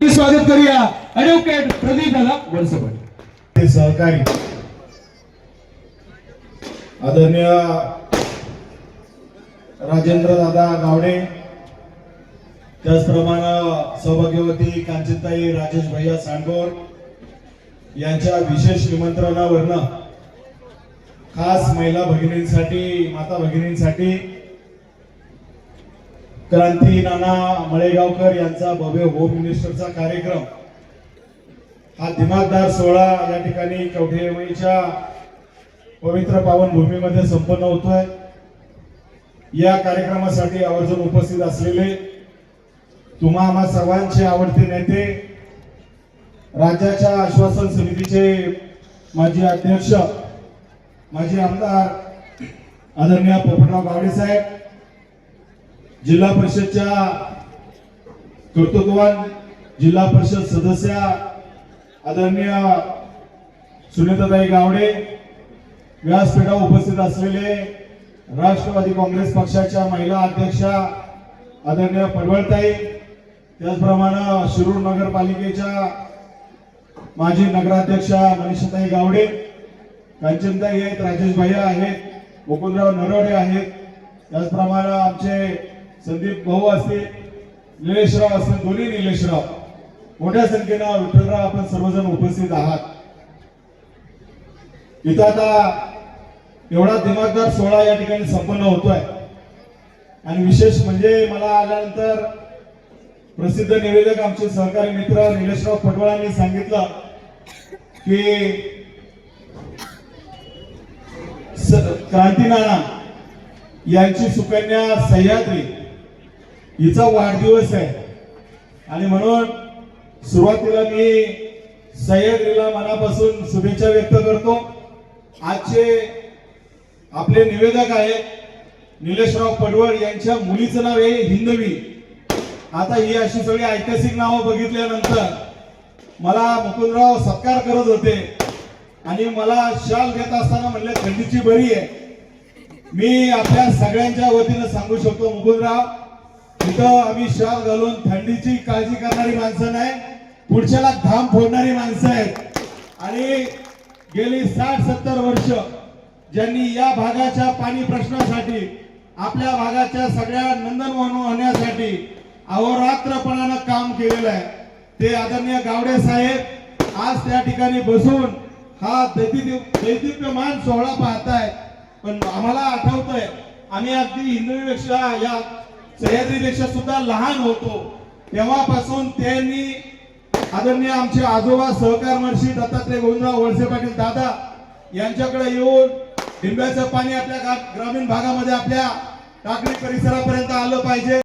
स्वागत करूया ॲडव्होकेट प्रदीप दादा वळसेपाटील सहकारी आदरणीय राजेंद्र दादा गावडे, त्याचप्रमाणे सौभाग्यवती कांचनताई राजेश भैया सांडगोर यांच्या विशेष निमंत्रणावरनं खास महिला भगिनींसाठी, माता भगिनींसाठी क्रांती नाना मळेगावकर यांचा भव्य होम मिनिस्टरचा कार्यक्रम हा दिमागदार सोहळा या ठिकाणी कवठेमईच्या पवित्र पावन भूमीमध्ये संपन्न होतोय। या कार्यक्रमासाठी आवर्जून उपस्थित असलेले तुम्हा आम्हा सर्वांचे आवडते नेते, राज्याच्या आश्वासन समितीचे माजी अध्यक्ष, माजी आमदार आदरणीय पोपटराव गावडे साहेब, जिल्हा परिषदच्या कर्तृत्ववान जिल्हा परिषद सदस्य आदरणीय सुनीताताई गावडे, व्यासपीठावर उपस्थित असलेले राष्ट्रवादी काँग्रेस पक्षाच्या महिला अध्यक्षा आदरणीय पडवळताई, त्याचप्रमाणे शिरूर नगरपालिकेच्या माजी नगराध्यक्षा मनीषाताई गावडे, कांचनताई आहेत, राजेश भैया आहेत, मुकुंदराव नरवडे आहेत, त्याचप्रमाणे आमचे संदीप भाऊ असतील, निलेशराव असतील, दोन्ही निलेशराव, मोठ्या संख्येनं विठ्ठलराव आपण सर्वजण उपस्थित आहात। इथं आता एवढा दिमागदार सोहळा या ठिकाणी संपन्न होतोय आणि विशेष म्हणजे मला आल्यानंतर प्रसिद्ध निवेदक आमचे सहकारी मित्र निलेशराव पटवळांनी सांगितलं की क्रांती नाना यांची सुकन्या सह्याद्री हिचा वाढदिवस आहे आणि म्हणून सुरुवातीला मी सह्याद्रीला मनापासून शुभेच्छा व्यक्त करतो। आजचे आपले निवेदक आहेत निलेशराव पडवळ, यांच्या मुलीचं नाव आहे हिंदवी। आता ही अशी सगळी ऐतिहासिक नावं बघितल्यानंतर मला मुकुंदराव सत्कार करत होते आणि मला शाल देत असताना म्हणले थंडीची बरी आहे। मी आपल्या सगळ्यांच्या वतीनं सांगू शकतो मुकुंदराव, इथं आम्ही शाल घालून थंडीची काळजी करणारी माणसं नाही, पुढच्याला घाम फोडणारी माणसं आहेत आणि गेली 60-70 वर्ष ज्यांनी या भागाच्या पाणी प्रश्नासाठी, आपल्या भागाच्या सगळ्या नंदनवन होण्यासाठी अहोरात्रपणानं काम केलेलं आहे ते आदरणीय गावडे साहेब आज त्या ठिकाणी बसून हा दैदिप्यमान सोहळा पाहताय। पण आम्हाला आठवतंय आम्ही अगदी हिंदवीपेक्षा या सह्याद्रीपेक्षा सुद्धा लहान होतो, तेव्हापासून त्यांनी आदरणीय आमचे आजोबा सहकार महर्षी दत्तात्रय गोविंदराव वळसेपाटील दादा यांच्याकडे येऊन डिंब्याचं पाणी आपल्या ग्रामीण भागामध्ये आपल्या टाकळी परिसरापर्यंत आलं पाहिजे।